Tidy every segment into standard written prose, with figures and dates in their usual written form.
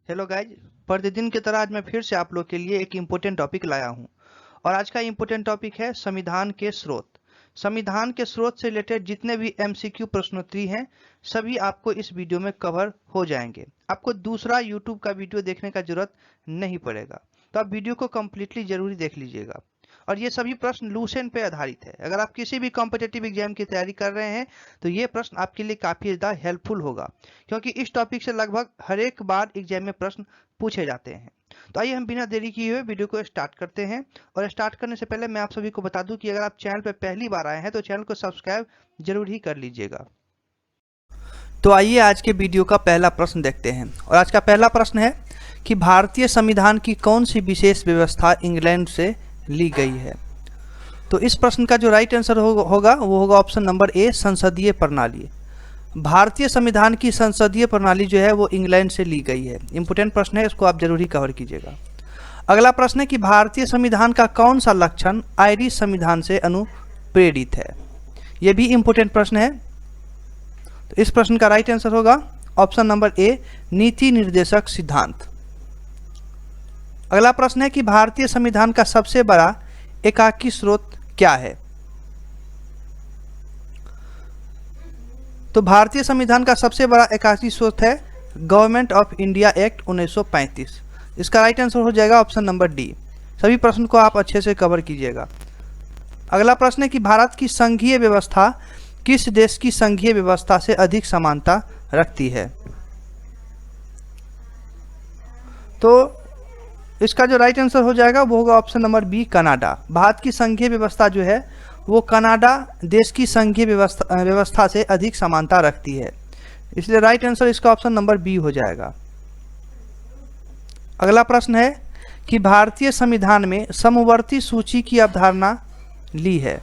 Hello guys. प्रतिदिन की तरह आज मैं फिर से आप लोग के लिए एक इम्पोर्टेंट टॉपिक लाया हूं और आज का इम्पोर्टेंट टॉपिक है संविधान के स्रोत। संविधान के स्रोत से रिलेटेड जितने भी एमसीक्यू प्रश्नोत्तरी हैं सभी आपको इस वीडियो में कवर हो जाएंगे। आपको दूसरा यूट्यूब का वीडियो देखने का जरूरत नहीं पड़ेगा, तो आप वीडियो को कम्प्लीटली जरूरी देख लीजिएगा। और ये सभी प्रश्न लूसेंट पे आधारित है। अगर आप किसी भी कॉम्पिटिटिव एग्जाम की तैयारी कर रहे हैं तो ये प्रश्न आपके लिए काफ़ी ज़्यादा हेल्पफुल होगा, क्योंकि इस टॉपिक से लगभग हर एक बार एग्जाम में प्रश्न पूछे जाते हैं। तो आइए हम बिना देरी किए हुए वीडियो को स्टार्ट करते हैं। और स्टार्ट करने से पहले मैं आप सभी को बता दूं कि अगर आप चैनल पर पहली बार आए हैं तो चैनल को सब्सक्राइब जरूर ही कर लीजिएगा। तो आइए आज के वीडियो का पहला प्रश्न देखते हैं। और आज का पहला प्रश्न है कि भारतीय संविधान की कौन सी विशेष व्यवस्था इंग्लैंड से ली गई है। तो इस प्रश्न का जो राइट आंसर होगा वो होगा ऑप्शन नंबर ए, संसदीय प्रणाली। भारतीय संविधान की संसदीय प्रणाली जो है वो इंग्लैंड से ली गई है। इंपोर्टेंट प्रश्न है, इसको आप जरूर ही कवर कीजिएगा। अगला प्रश्न है कि भारतीय संविधान का कौन सा लक्षण आयरिश संविधान से अनुप्रेरित है। यह भी इंपोर्टेंट प्रश्न है। तो इस प्रश्न का राइट आंसर होगा ऑप्शन नंबर ए, नीति निर्देशक सिद्धांत। अगला प्रश्न है कि भारतीय संविधान का सबसे बड़ा एकाकी स्रोत क्या है। तो भारतीय संविधान का सबसे बड़ा एकाकी स्रोत है गवर्नमेंट ऑफ इंडिया एक्ट 1935। इसका राइट आंसर हो जाएगा ऑप्शन नंबर डी। सभी प्रश्न को आप अच्छे से कवर कीजिएगा। अगला प्रश्न है कि भारत की संघीय व्यवस्था किस देश की संघीय व्यवस्था से अधिक समानता रखती है। तो इसका जो राइट आंसर हो जाएगा वो होगा option number B, Canada. Bharat की संघीय व्यवस्था जो है वो कनाडा देश की संघीय व्यवस्था से अधिक समानता रखती है, इसलिए राइट आंसर इसका ऑप्शन नंबर बी हो जाएगा। अगला प्रश्न है कि भारतीय संविधान में समवर्ती सूची की अवधारणा ली है।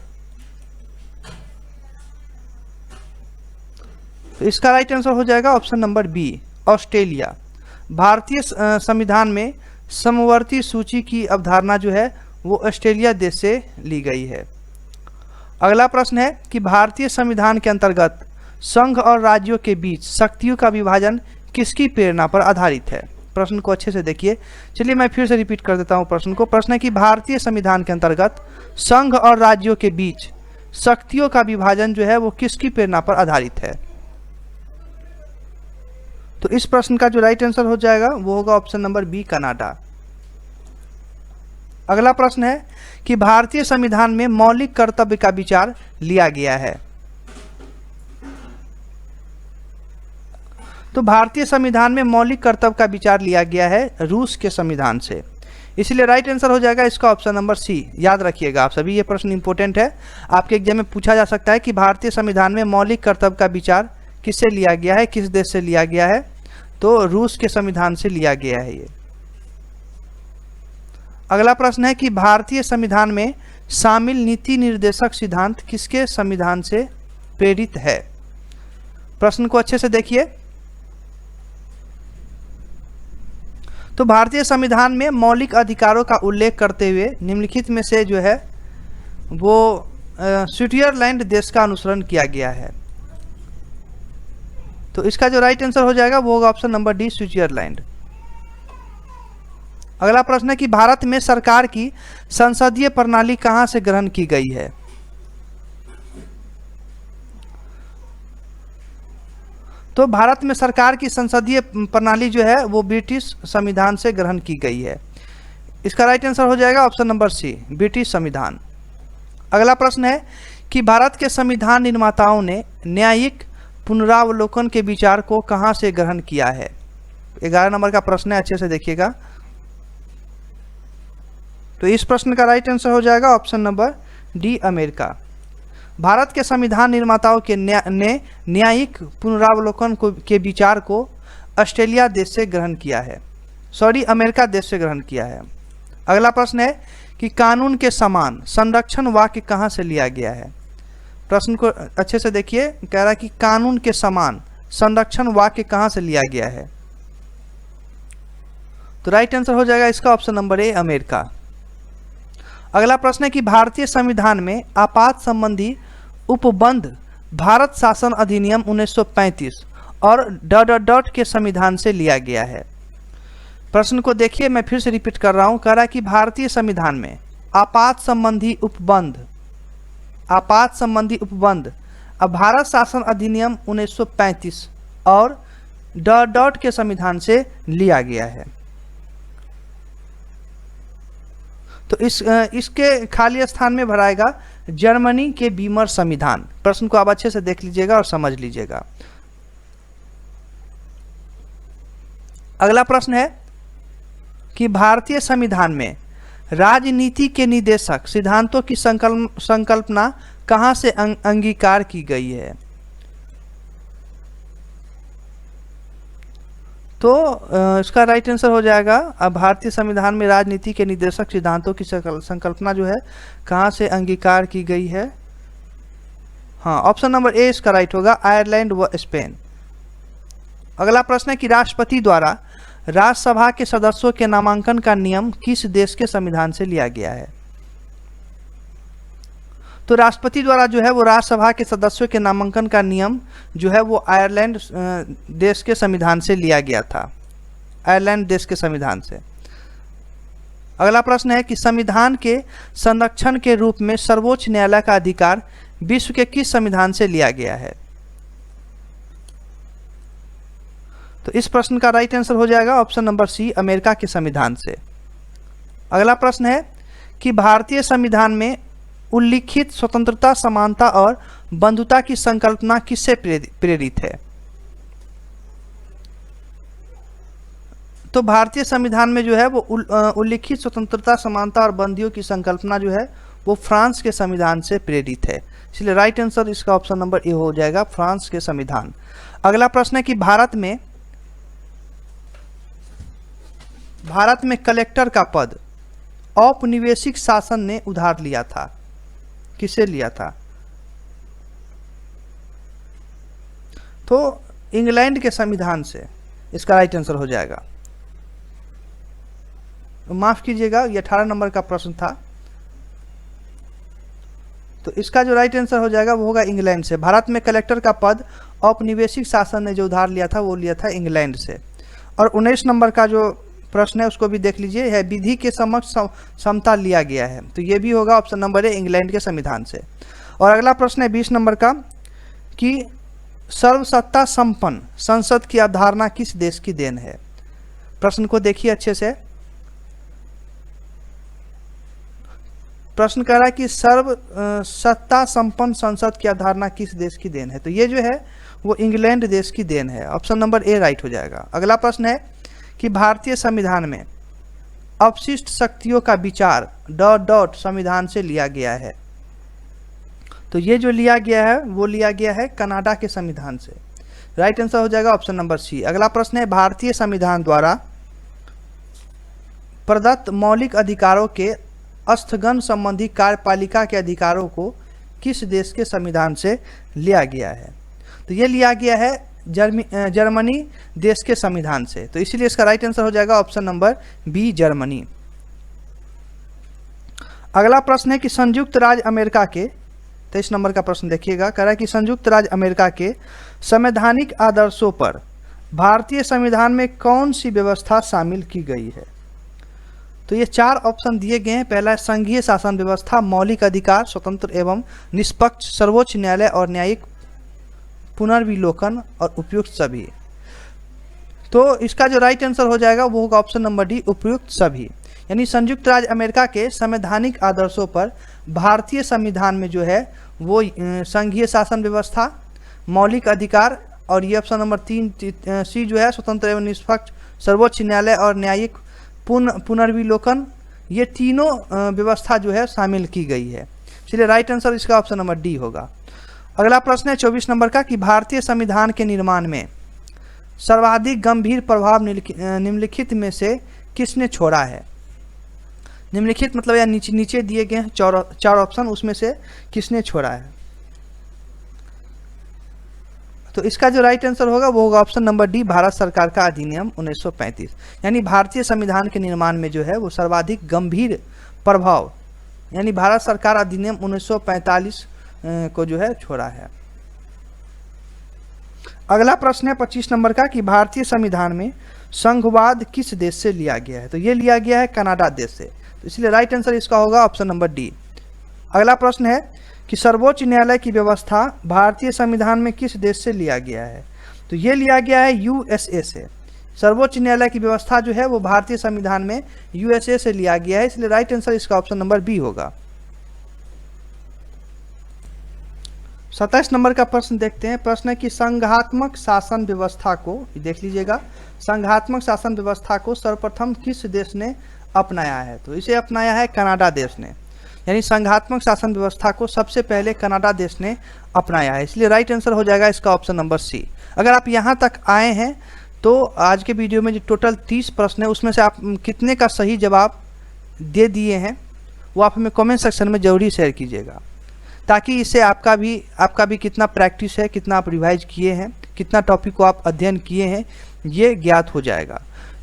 तो इसका राइट आंसर हो जाएगा ऑप्शन नंबर बी, ऑस्ट्रेलिया। भारतीय संविधान में समवर्ती सूची की अवधारणा जो है वो ऑस्ट्रेलिया देश से ली गई है। अगला प्रश्न है कि भारतीय संविधान के अंतर्गत संघ और राज्यों के बीच शक्तियों का विभाजन किसकी प्रेरणा पर आधारित है। प्रश्न को अच्छे से देखिए। चलिए मैं फिर से रिपीट कर देता हूँ प्रश्न को। प्रश्न है कि भारतीय संविधान के अंतर्गत संघ और राज्यों के बीच शक्तियों का विभाजन जो है वो किसकी प्रेरणा पर आधारित है। तो इस प्रश्न का जो राइट आंसर हो जाएगा वो होगा ऑप्शन नंबर बी, कनाडा। अगला प्रश्न है कि भारतीय संविधान में मौलिक कर्तव्य का विचार लिया गया है। तो भारतीय संविधान में मौलिक कर्तव्य का विचार लिया गया है रूस के संविधान से, इसलिए राइट आंसर हो जाएगा इसका ऑप्शन नंबर सी। याद रखिएगा आप सभी, ये प्रश्न इंपॉर्टेंट है, आपके एग्जाम में पूछा जा सकता है कि भारतीय संविधान में मौलिक कर्तव्य का विचार किससे लिया गया है, किस देश से लिया गया है। तो रूस के संविधान से लिया गया है ये। अगला प्रश्न है कि भारतीय संविधान में शामिल नीति निर्देशक सिद्धांत किसके संविधान से प्रेरित है। प्रश्न को अच्छे से देखिए। तो भारतीय संविधान में मौलिक अधिकारों का उल्लेख करते हुए निम्नलिखित में से जो है वो स्विट्जरलैंड देश का अनुसरण किया गया है। तो इसका जो राइट आंसर हो जाएगा वो होगा ऑप्शन नंबर डी, स्विट्जरलैंड। अगला प्रश्न है कि भारत में सरकार की संसदीय प्रणाली कहां से ग्रहण की गई है। तो भारत में सरकार की संसदीय प्रणाली जो है वो ब्रिटिश संविधान से ग्रहण की गई है। इसका राइट आंसर हो जाएगा ऑप्शन नंबर सी, ब्रिटिश संविधान। अगला प्रश्न है कि भारत के संविधान निर्माताओं ने न्यायिक पुनरावलोकन के विचार को कहां से ग्रहण किया है। 11 नंबर का प्रश्न है, अच्छे से देखिएगा। तो इस प्रश्न का राइट आंसर हो जाएगा option number D, America. Bharat के संविधान निर्माताओं के ने न्यायिक पुनरावलोकन के विचार को ऑस्ट्रेलिया देश से ग्रहण किया है, अमेरिका देश से ग्रहण किया है। अगला प्रश्न है कि कानून के समान संरक्षण वाक्य कहां से लिया गया है। प्रश्न को अच्छे से देखिए, कह रहा है कि कानून के समान संरक्षण वाक्य कहां से लिया गया है। तो राइट आंसर हो जाएगा इसका ऑप्शन नंबर ए, अमेरिका। अगला प्रश्न है कि भारतीय संविधान में आपात संबंधी उपबंध भारत शासन अधिनियम 1935 और ... के संविधान से लिया गया है। प्रश्न को देखिए, मैं फिर से रिपीट कर रहा हूं। कह रहा है कि भारतीय संविधान में आपात संबंधी उपबंध अब भारत शासन अधिनियम 1935 और डॉट के संविधान से लिया गया है। तो इसके खाली स्थान में भराएगा जर्मनी के बीमर संविधान। प्रश्न को आप अच्छे से देख लीजिएगा और समझ लीजिएगा। अगला प्रश्न है कि भारतीय संविधान में राजनीति के निदेशक सिद्धांतों की संकल्पना कहां से अंगीकार की गई है? तो इसका राइट आंसर हो जाएगा, अब भारतीय संविधान में राजनीति के निदेशक सिद्धांतों की संकल्पना जो है कहां से अंगीकार की गई है? हाँ, ऑप्शन नंबर ए इसका राइट होगा, आयरलैंड व स्पेन। अगला प्रश्न है कि राष्ट्रपति द्वारा राज्यसभा के सदस्यों के नामांकन का नियम किस देश के संविधान से लिया गया है? तो राष्ट्रपति द्वारा जो है वो राज्यसभा के सदस्यों के नामांकन का नियम जो है वो आयरलैंड देश के संविधान से लिया गया था, आयरलैंड देश के संविधान से। अगला प्रश्न है कि संविधान के संरक्षण के रूप में सर्वोच्च न्यायालय का अधिकार विश्व के किस संविधान से लिया गया है? तो इस प्रश्न का राइट आंसर हो जाएगा ऑप्शन नंबर सी, अमेरिका के संविधान से। अगला प्रश्न है कि भारतीय संविधान में उल्लिखित स्वतंत्रता, समानता और बंधुता की संकल्पना किससे प्रेरित है? तो भारतीय संविधान में जो है वो उल्लिखित स्वतंत्रता, समानता और बंदियों की संकल्पना जो है वो फ्रांस के संविधान से प्रेरित है। इसलिए राइट आंसर इसका ऑप्शन नंबर ए हो जाएगा, फ्रांस के संविधान। अगला प्रश्न है कि भारत में कलेक्टर का पद औपनिवेशिक शासन ने उधार लिया था, किसे लिया था? तो इंग्लैंड के संविधान से इसका राइट आंसर हो जाएगा। माफ कीजिएगा, ये 18 नंबर का प्रश्न था, तो इसका जो राइट आंसर हो जाएगा वो होगा इंग्लैंड से। भारत में कलेक्टर का पद औपनिवेशिक शासन ने जो उधार लिया था वो लिया था इंग्लैंड से। और 19 नंबर का जो प्रश्न है उसको भी देख लीजिए, है विधि के समक्ष समता लिया गया है, तो ये भी होगा ऑप्शन नंबर ए, इंग्लैंड के संविधान से। और अगला प्रश्न है 20 नंबर का कि सर्वसत्ता संपन्न संसद की अवधारणा किस देश की देन है? प्रश्न को देखिए अच्छे से। प्रश्न कह रहा है कि सर्वसत्ता संपन्न संसद की अवधारणा किस देश की देन है? तो ये जो है वो इंग्लैंड देश की देन है, ऑप्शन नंबर ए राइट हो जाएगा। अगला प्रश्न है कि भारतीय संविधान में अपशिष्ट शक्तियों का विचार डॉट संविधान से लिया गया है। तो ये जो लिया गया है वो लिया गया है कनाडा के संविधान से। राइट आंसर हो जाएगा ऑप्शन नंबर सी। अगला प्रश्न है भारतीय संविधान द्वारा प्रदत्त मौलिक अधिकारों के स्थगन संबंधी कार्यपालिका के अधिकारों को किस देश के संविधान से लिया गया है? तो ये लिया गया है जर्मनी देश के संविधान से, तो इसीलिए इसका राइट आंसर हो जाएगा ऑप्शन नंबर बी, जर्मनी। अगला प्रश्न है कि संयुक्त राज्य अमेरिका के 23 नंबर का प्रश्न देखिएगा, कह रहा है कि संयुक्त राज्य अमेरिका के संवैधानिक आदर्शों पर भारतीय संविधान में कौन सी व्यवस्था शामिल की गई है? तो ये 4 ऑप्शन दिए गए हैं। पहला है संघीय शासन व्यवस्था, मौलिक अधिकार, स्वतंत्र एवं निष्पक्ष सर्वोच्च न्यायालय और न्यायिक पुनर्विलोकन और उपयुक्त सभी। तो इसका जो राइट आंसर हो जाएगा वो होगा ऑप्शन नंबर डी, उपयुक्त सभी। यानी संयुक्त राज्य अमेरिका के संवैधानिक आदर्शों पर भारतीय संविधान में जो है वो संघीय शासन व्यवस्था, मौलिक अधिकार और ये ऑप्शन नंबर 3 सी जो है स्वतंत्र एवं निष्पक्ष सर्वोच्च न्यायालय और न्यायिक पुनर्विलोकन, ये तीनों व्यवस्था जो है शामिल की गई है। इसलिए राइट आंसर इसका ऑप्शन नंबर डी होगा। अगला प्रश्न है 24 नंबर का कि भारतीय संविधान के निर्माण में सर्वाधिक गंभीर प्रभाव निम्नलिखित में से किसने छोड़ा है? निम्नलिखित मतलब या नीचे दिए गए हैं 4 ऑप्शन, उसमें से किसने छोड़ा है? तो इसका जो राइट आंसर होगा वो होगा ऑप्शन नंबर डी, भारत सरकार का अधिनियम 1935। यानी भारतीय संविधान के निर्माण में जो है वो सर्वाधिक गंभीर प्रभाव यानी भारत सरकार अधिनियम 1945 को जो है छोड़ा है। अगला प्रश्न है 25 नंबर का कि भारतीय संविधान में संघवाद किस देश से लिया गया है? तो ये लिया गया है कनाडा देश से, तो इसलिए राइट आंसर इसका होगा ऑप्शन नंबर डी। अगला प्रश्न है कि सर्वोच्च न्यायालय की व्यवस्था भारतीय संविधान में किस देश से लिया गया है? तो ये लिया गया है यूएसए से। सर्वोच्च न्यायालय की व्यवस्था जो है वो भारतीय संविधान में यूएसए से लिया गया है, इसलिए राइट आंसर इसका ऑप्शन नंबर बी होगा। 27 नंबर का प्रश्न देखते हैं। प्रश्न है कि संघात्मक शासन व्यवस्था को, देख लीजिएगा, संघात्मक शासन व्यवस्था को सर्वप्रथम किस देश ने अपनाया है? तो इसे अपनाया है कनाडा देश ने, यानी संघात्मक शासन व्यवस्था को सबसे पहले कनाडा देश ने अपनाया है, इसलिए राइट आंसर हो जाएगा इसका ऑप्शन नंबर सी। अगर आप यहाँ तक आए हैं तो आज के वीडियो में जो टोटल 30 प्रश्न है उसमें से आप कितने का सही जवाब दे दिए हैं वो आप हमें कमेंट सेक्शन में जरूरी शेयर कीजिएगा, ताकि इससे आपका भी कितना प्रैक्टिस है, कितना आप रिवाइज किए हैं, कितना टॉपिक को आप अध्ययन किए हैं, ये ज्ञात हो जाएगा।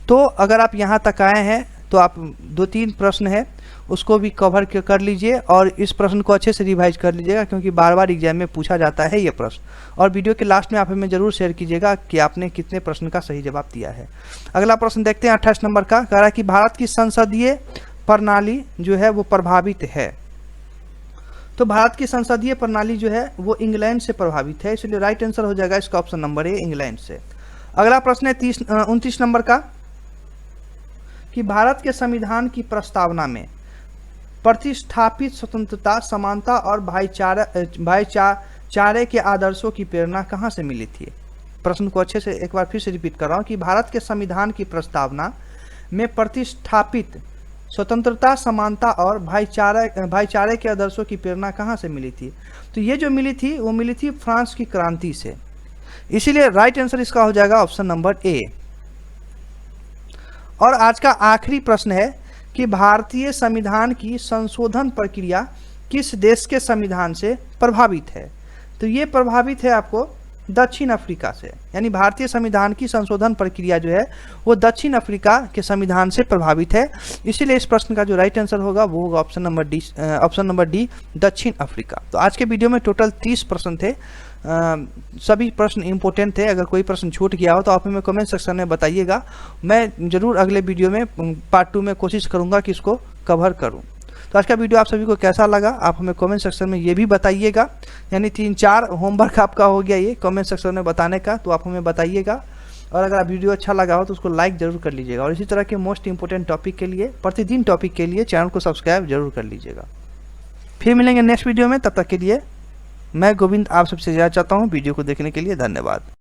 तो अगर आप यहाँ तक आए हैं तो आप 2-3 प्रश्न है उसको भी कवर कर लीजिए और इस प्रश्न को अच्छे से रिवाइज कर लीजिएगा, क्योंकि बार बार एग्जाम में पूछा जाता है ये प्रश्न। और वीडियो के लास्ट में आप हमें जरूर शेयर कीजिएगा कि आपने कितने प्रश्न का सही जवाब दिया है। अगला प्रश्न देखते हैं 28 नंबर का। कह रहा है कि भारत की संसदीय प्रणाली जो है वो प्रभावित है। तो भारत की संसदीय प्रणाली जो है वो इंग्लैंड से प्रभावित है, इसलिए राइट आंसर हो जाएगा इसका ऑप्शन नंबर ए, इंग्लैंड से। अगला प्रश्न है 29 नंबर का कि भारत के संविधान की प्रस्तावना में प्रतिष्ठापित स्वतंत्रता, समानता और भाईचारे के आदर्शों की प्रेरणा कहाँ से मिली थी? प्रश्न को अच्छे से एक बार फिर से रिपीट कर रहा हूँ कि भारत के संविधान की प्रस्तावना में प्रतिष्ठापित स्वतंत्रता, समानता और भाईचारे के आदर्शों की प्रेरणा कहाँ से मिली थी? तो ये जो मिली थी वो मिली थी फ्रांस की क्रांति से, इसीलिए राइट आंसर इसका हो जाएगा ऑप्शन नंबर ए। और आज का आखिरी प्रश्न है कि भारतीय संविधान की संशोधन प्रक्रिया किस देश के संविधान से प्रभावित है? तो ये प्रभावित है आपको दक्षिण अफ्रीका से, यानी भारतीय संविधान की संशोधन प्रक्रिया जो है वो दक्षिण अफ्रीका के संविधान से प्रभावित है, इसीलिए इस प्रश्न का जो राइट आंसर होगा वो होगा ऑप्शन नंबर डी, दक्षिण अफ्रीका। तो आज के वीडियो में टोटल 30 प्रश्न थे, सभी प्रश्न इंपॉर्टेंट थे। अगर कोई प्रश्न छूट गया हो तो आप हमें कमेंट सेक्शन में बताइएगा, मैं जरूर अगले वीडियो में पार्ट 2 में कोशिश करूँगा कि इसको कवर करूँ। तो आज का वीडियो आप सभी को कैसा लगा आप हमें कमेंट सेक्शन में ये भी बताइएगा, यानी 3-4 होमवर्क आपका हो गया ये कमेंट सेक्शन में बताने का, तो आप हमें बताइएगा। और अगर आप वीडियो अच्छा लगा हो तो उसको लाइक जरूर कर लीजिएगा, और इसी तरह के मोस्ट इंपोर्टेंट टॉपिक के लिए, प्रतिदिन टॉपिक के लिए चैनल को सब्सक्राइब जरूर कर लीजिएगा। फिर मिलेंगे नेक्स्ट वीडियो में, तब तक के लिए मैं गोविंद आप सबसे ज़्यादा चाहता हूँ। वीडियो को देखने के लिए धन्यवाद।